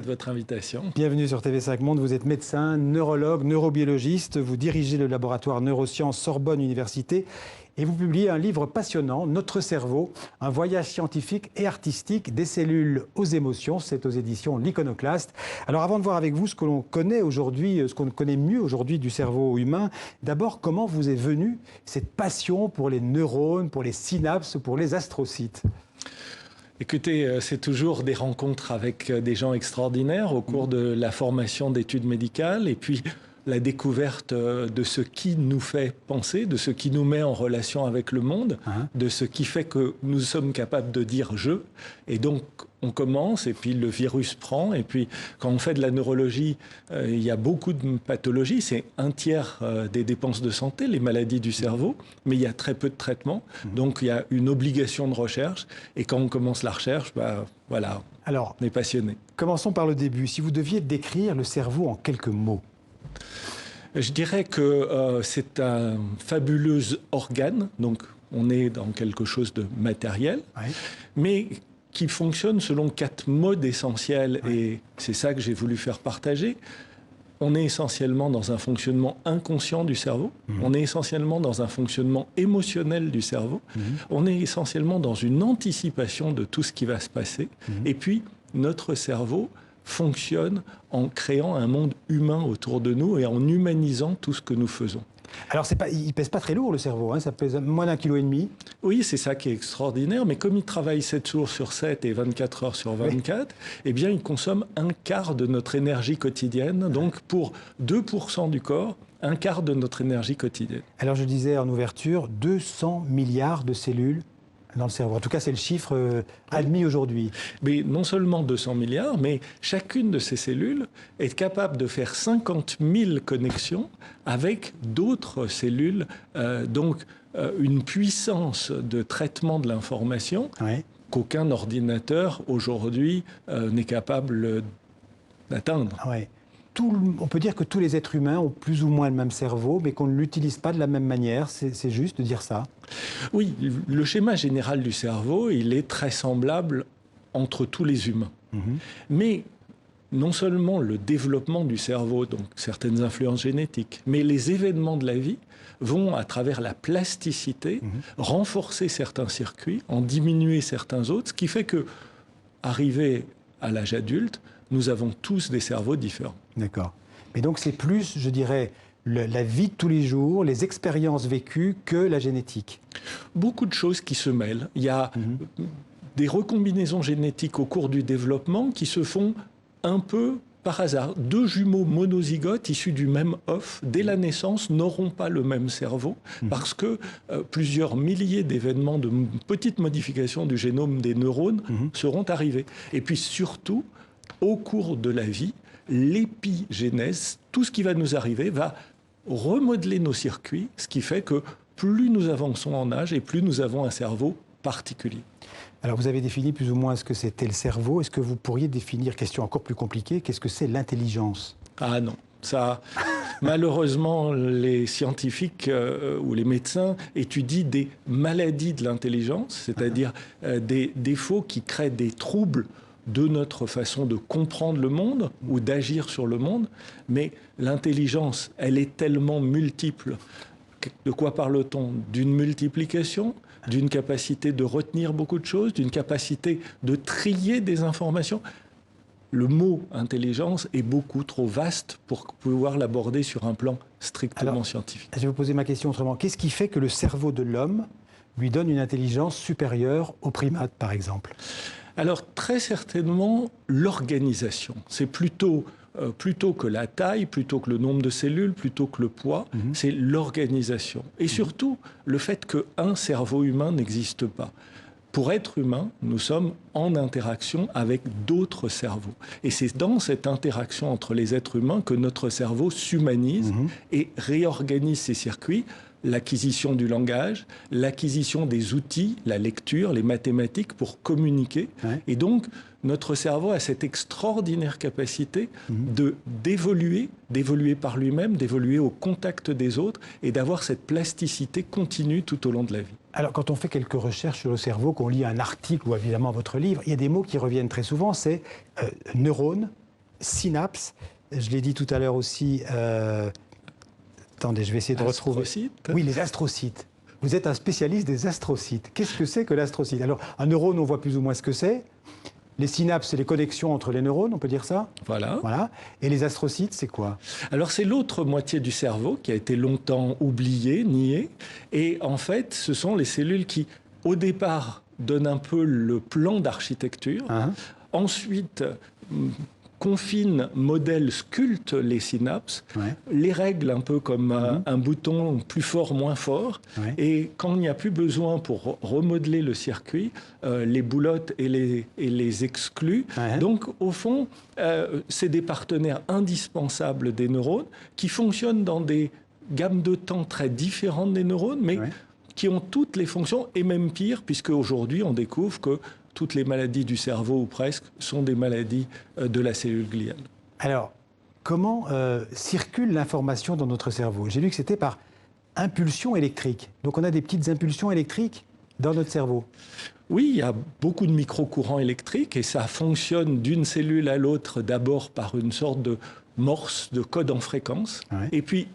de votre invitation. Bienvenue sur TV5 Monde. Vous êtes médecin, neurologue, neurobiologiste. Vous dirigez le laboratoire Neurosciences Sorbonne Université et vous publiez un livre passionnant, Notre cerveau, un voyage scientifique et artistique des cellules aux émotions. C'est aux éditions L'Iconoclaste. Alors avant de voir avec vous ce que l'on connaît aujourd'hui, ce qu'on connaît mieux aujourd'hui du cerveau humain, d'abord, comment vous est venue cette passion pour les neurones, pour les synapses, pour les astrocytes ? Écoutez, c'est toujours des rencontres avec des gens extraordinaires au cours de la formation d'études médicales et puis la découverte de ce qui nous fait penser, de ce qui nous met en relation avec le monde, de ce qui fait que nous sommes capables de dire « je ». Et donc, on commence et puis le virus prend. Et puis, quand on fait de la neurologie, il y a beaucoup de pathologies. C'est un tiers des dépenses de santé, les maladies du cerveau. Mais il y a très peu de traitements. Donc, il y a une obligation de recherche. Et quand on commence la recherche, voilà, alors, on est passionné. Commençons par le début. Si vous deviez décrire le cerveau en quelques mots. Je dirais que c'est un fabuleux organe, donc on est dans quelque chose de matériel, mais qui fonctionne selon 4 modes essentiels, et c'est ça que j'ai voulu faire partager. On est essentiellement dans un fonctionnement inconscient du cerveau, on est essentiellement dans un fonctionnement émotionnel du cerveau, on est essentiellement dans une anticipation de tout ce qui va se passer, et puis notre cerveau fonctionne en créant un monde humain autour de nous et en humanisant tout ce que nous faisons. Alors, il ne pèse pas très lourd, le cerveau, ça pèse moins d'1,5 kg. Oui, c'est ça qui est extraordinaire, mais comme il travaille 7 jours sur 7 et 24 heures sur 24, eh bien, il consomme un quart de notre énergie quotidienne, donc pour 2% du corps, un quart de notre énergie quotidienne. Alors, je disais en ouverture, 200 milliards de cellules dans le cerveau. En tout cas, c'est le chiffre admis aujourd'hui. Mais non seulement 200 milliards, mais chacune de ces cellules est capable de faire 50 000 connexions avec d'autres cellules. Donc, une puissance de traitement de l'information qu'aucun ordinateur aujourd'hui n'est capable d'atteindre. On peut dire que tous les êtres humains ont plus ou moins le même cerveau, mais qu'on ne l'utilise pas de la même manière. C'est juste de dire ça? Oui, le schéma général du cerveau, il est très semblable entre tous les humains. Mais non seulement le développement du cerveau, donc certaines influences génétiques, mais les événements de la vie vont, à travers la plasticité, renforcer certains circuits, en diminuer certains autres, ce qui fait que, arrivé à l'âge adulte, nous avons tous des cerveaux différents. D'accord. Mais donc c'est plus, je dirais, la vie de tous les jours, les expériences vécues que la génétique. Beaucoup de choses qui se mêlent. Il y a des recombinaisons génétiques au cours du développement qui se font un peu par hasard. 2 jumeaux monozygotes issus du même œuf, dès la naissance, n'auront pas le même cerveau parce que plusieurs milliers d'événements de petites modifications du génome des neurones seront arrivés. Et puis surtout, au cours de la vie, l'épigénèse, tout ce qui va nous arriver, va remodeler nos circuits, ce qui fait que plus nous avançons en âge et plus nous avons un cerveau particulier. Alors vous avez défini plus ou moins ce que c'était le cerveau. Est-ce que vous pourriez définir, question encore plus compliquée, qu'est-ce que c'est l'intelligence? Ah non, ça, malheureusement, les scientifiques ou les médecins étudient des maladies de l'intelligence, c'est-à-dire des défauts qui créent des troubles de notre façon de comprendre le monde ou d'agir sur le monde, mais l'intelligence, elle est tellement multiple. De quoi parle-t-on? D'une multiplication, d'une capacité de retenir beaucoup de choses, d'une capacité de trier des informations. Le mot intelligence est beaucoup trop vaste pour pouvoir l'aborder sur un plan strictement scientifique. Je vais vous poser ma question autrement. Qu'est-ce qui fait que le cerveau de l'homme lui donne une intelligence supérieure aux primates, par exemple? Alors, très certainement, l'organisation. C'est plutôt que la taille, plutôt que le nombre de cellules, plutôt que le poids, c'est l'organisation. Et surtout, le fait qu'un cerveau humain n'existe pas. Pour être humain, nous sommes en interaction avec d'autres cerveaux. Et c'est dans cette interaction entre les êtres humains que notre cerveau s'humanise et réorganise ses circuits. L'acquisition du langage, l'acquisition des outils, la lecture, les mathématiques pour communiquer. Et donc, notre cerveau a cette extraordinaire capacité d'évoluer par lui-même, d'évoluer au contact des autres et d'avoir cette plasticité continue tout au long de la vie. Alors, quand on fait quelques recherches sur le cerveau, qu'on lit un article ou évidemment votre livre, il y a des mots qui reviennent très souvent, c'est neurone, synapses. Je l'ai dit tout à l'heure aussi. Attendez, je vais essayer de retrouver. Oui, les astrocytes. Vous êtes un spécialiste des astrocytes. Qu'est-ce que c'est que l'astrocyte? Alors, un neurone, on voit plus ou moins ce que c'est. Les synapses, c'est les connexions entre les neurones, on peut dire ça? Voilà. Et les astrocytes, c'est quoi? Alors, c'est l'autre moitié du cerveau qui a été longtemps oubliée, niée. Et en fait, ce sont les cellules qui, au départ, donnent un peu le plan d'architecture. Ensuite, confinent, modèlent, sculptent les synapses, les règlent un peu comme un bouton plus fort, moins fort. Et quand il n'y a plus besoin pour remodeler le circuit, les boulottes et les excluent. Donc, au fond, c'est des partenaires indispensables des neurones qui fonctionnent dans des gammes de temps très différentes des neurones, mais qui ont toutes les fonctions, et même pire, puisque aujourd'hui, on découvre que toutes les maladies du cerveau, ou presque, sont des maladies de la cellule gliale. Alors, comment circule l'information dans notre cerveau? J'ai lu que c'était par impulsion électrique. Donc on a des petites impulsions électriques dans notre cerveau. Oui, il y a beaucoup de micro-courants électriques et ça fonctionne d'une cellule à l'autre d'abord par une sorte de morse, de code en fréquence. Et puis,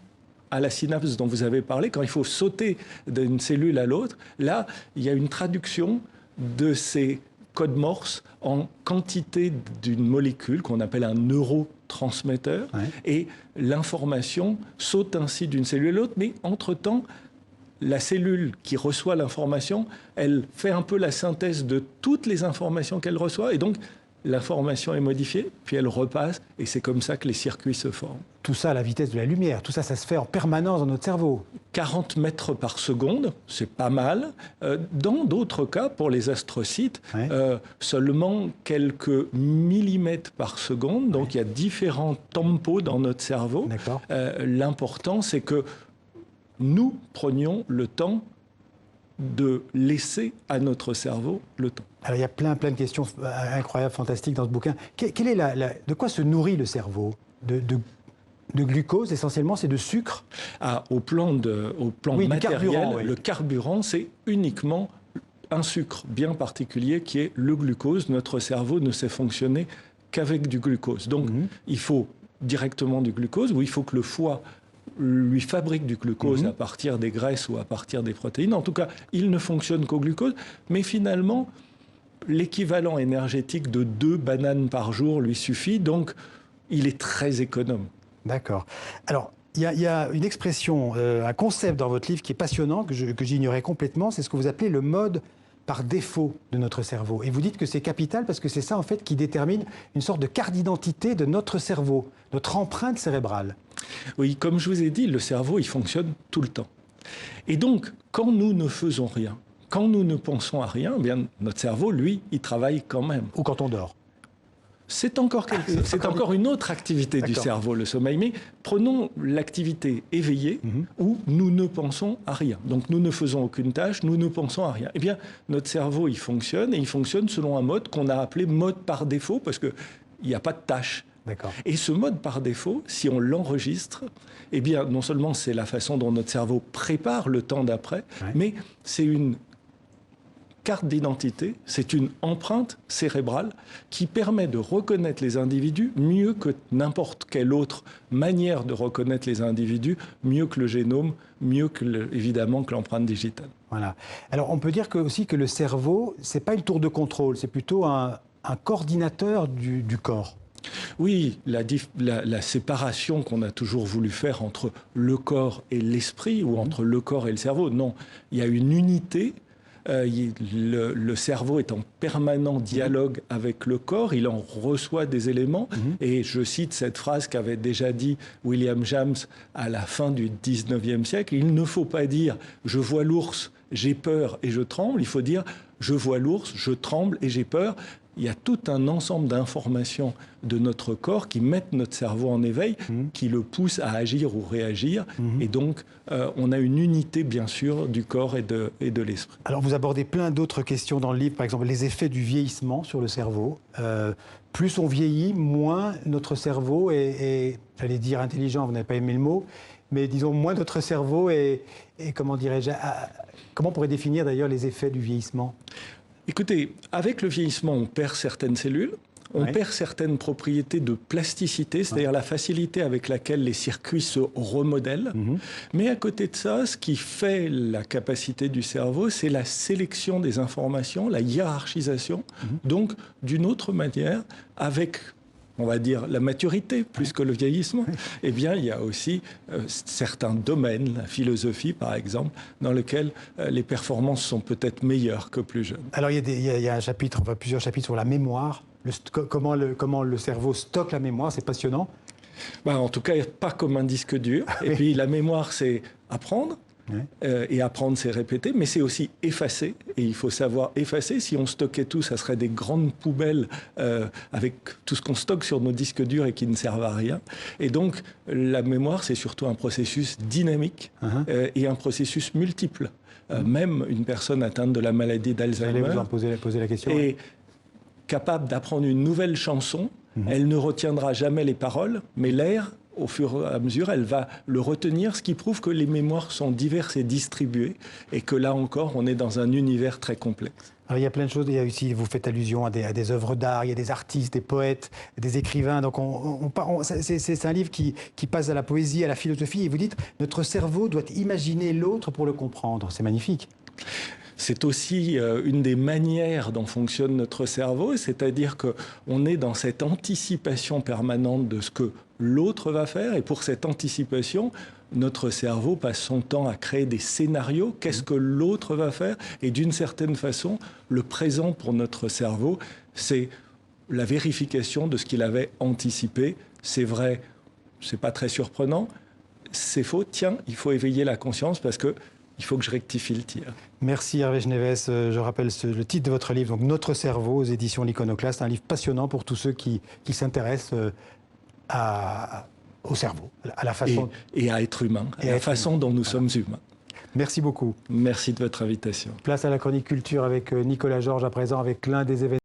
à la synapse dont vous avez parlé, quand il faut sauter d'une cellule à l'autre, là, il y a une traduction de ces codes morse en quantité d'une molécule qu'on appelle un neurotransmetteur. Et l'information saute ainsi d'une cellule à l'autre, mais entre-temps, la cellule qui reçoit l'information, elle fait un peu la synthèse de toutes les informations qu'elle reçoit, et donc l'information est modifiée, puis elle repasse, et c'est comme ça que les circuits se forment. Tout ça à la vitesse de la lumière, tout ça, ça se fait en permanence dans notre cerveau. 40 mètres par seconde, c'est pas mal. Dans d'autres cas, pour les astrocytes, seulement quelques millimètres par seconde, donc il y a différents tempos dans notre cerveau. L'important, c'est que nous prenions le temps de laisser à notre cerveau le temps. Alors il y a plein de questions incroyables, fantastiques dans ce bouquin. Quelle est de quoi se nourrit le cerveau? De glucose, essentiellement, c'est de sucre? Au plan matériel, le carburant, c'est uniquement un sucre bien particulier qui est le glucose. Notre cerveau ne sait fonctionner qu'avec du glucose. Donc, il faut directement du glucose, ou il faut que le foie lui fabrique du glucose à partir des graisses ou à partir des protéines. En tout cas, il ne fonctionne qu'au glucose. Mais finalement, l'équivalent énergétique de 2 bananes par jour lui suffit. Donc, il est très économe. D'accord. Alors, il y a une expression, un concept dans votre livre qui est passionnant, que j'ignorais complètement, c'est ce que vous appelez le mode par défaut de notre cerveau. Et vous dites que c'est capital parce que c'est ça, en fait, qui détermine une sorte de carte d'identité de notre cerveau, notre empreinte cérébrale. Oui, comme je vous ai dit, le cerveau, il fonctionne tout le temps. Et donc, quand nous ne faisons rien, quand nous ne pensons à rien, eh bien, notre cerveau, lui, il travaille quand même. Ou quand on dort. C'est encore une autre activité du cerveau, le sommeil. Mais prenons l'activité éveillée où nous ne pensons à rien. Donc nous ne faisons aucune tâche, nous ne pensons à rien. Eh bien, notre cerveau, il fonctionne, et il fonctionne selon un mode qu'on a appelé mode par défaut, parce qu'il n'y a pas de tâche. Et ce mode par défaut, si on l'enregistre, eh bien, non seulement c'est la façon dont notre cerveau prépare le temps d'après, mais c'est une carte d'identité, c'est une empreinte cérébrale qui permet de reconnaître les individus mieux que n'importe quelle autre manière de reconnaître les individus, mieux que le génome, mieux que évidemment que l'empreinte digitale. Voilà. Alors on peut dire aussi que le cerveau, c'est pas une tour de contrôle, c'est plutôt un coordinateur du corps. Oui, la séparation qu'on a toujours voulu faire entre le corps et l'esprit, ou entre le corps et le cerveau, non, il y a une unité. Le cerveau est en permanent dialogue avec le corps, il en reçoit des éléments. Et je cite cette phrase qu'avait déjà dit William James à la fin du 19e siècle. Il ne faut pas dire « je vois l'ours, j'ai peur et je tremble », il faut dire « je vois l'ours, je tremble et j'ai peur ». Il y a tout un ensemble d'informations de notre corps qui mettent notre cerveau en éveil, qui le poussent à agir ou réagir. Et donc, on a une unité, bien sûr, du corps et de l'esprit. Alors, vous abordez plein d'autres questions dans le livre, par exemple les effets du vieillissement sur le cerveau. Plus on vieillit, moins notre cerveau est j'allais dire intelligent, vous n'avez pas aimé le mot, mais disons, moins notre cerveau est comment dirais-je, comment on pourrait définir d'ailleurs les effets du vieillissement ? Écoutez, avec le vieillissement, on perd certaines cellules, On Ouais. perd certaines propriétés de plasticité, c'est-à-dire la facilité avec laquelle les circuits se remodèlent. Mais à côté de ça, ce qui fait la capacité du cerveau, c'est la sélection des informations, la hiérarchisation. Donc, d'une autre manière, avec, on va dire, la maturité plus que le vieillissement, eh bien, il y a aussi certains domaines, la philosophie par exemple, dans lesquels les performances sont peut-être meilleures que plus jeunes. Alors, il y a un chapitre, enfin, plusieurs chapitres sur la mémoire, comment le cerveau stocke la mémoire, c'est passionnant. Ben, en tout cas, pas comme un disque dur. Et puis, la mémoire, c'est apprendre. Et apprendre, c'est répéter, mais c'est aussi effacer. Et il faut savoir effacer. Si on stockait tout, ça serait des grandes poubelles avec tout ce qu'on stocke sur nos disques durs et qui ne servent à rien. Et donc, la mémoire, c'est surtout un processus dynamique et un processus multiple. Même une personne atteinte de la maladie d'Alzheimer J'allais vous en poser la question. est capable d'apprendre une nouvelle chanson. Elle ne retiendra jamais les paroles, mais l'air, au fur et à mesure, elle va le retenir, ce qui prouve que les mémoires sont diverses et distribuées, et que là encore, on est dans un univers très complexe. Alors, il y a plein de choses. Il y a aussi, vous faites allusion à des œuvres d'art, il y a des artistes, des poètes, des écrivains. Donc, c'est un livre qui passe à la poésie, à la philosophie. Et vous dites, notre cerveau doit imaginer l'autre pour le comprendre. C'est magnifique. C'est aussi une des manières dont fonctionne notre cerveau, c'est-à-dire qu'on est dans cette anticipation permanente de ce que l'autre va faire, et pour cette anticipation, notre cerveau passe son temps à créer des scénarios, qu'est-ce que l'autre va faire, et d'une certaine façon, le présent pour notre cerveau, c'est la vérification de ce qu'il avait anticipé. C'est vrai, c'est pas très surprenant, c'est faux, tiens, il faut éveiller la conscience parce que il faut que je rectifie le tir. Merci Hervé Geneves. Je rappelle le titre de votre livre, donc Notre cerveau, aux éditions L'Iconoclaste, un livre passionnant pour tous ceux qui s'intéressent au cerveau, à la façon... Et à être humain, à la façon dont nous sommes humains. Merci beaucoup. Merci de votre invitation. Place à la chronique culture avec Nicolas Georges, à présent avec l'un des événements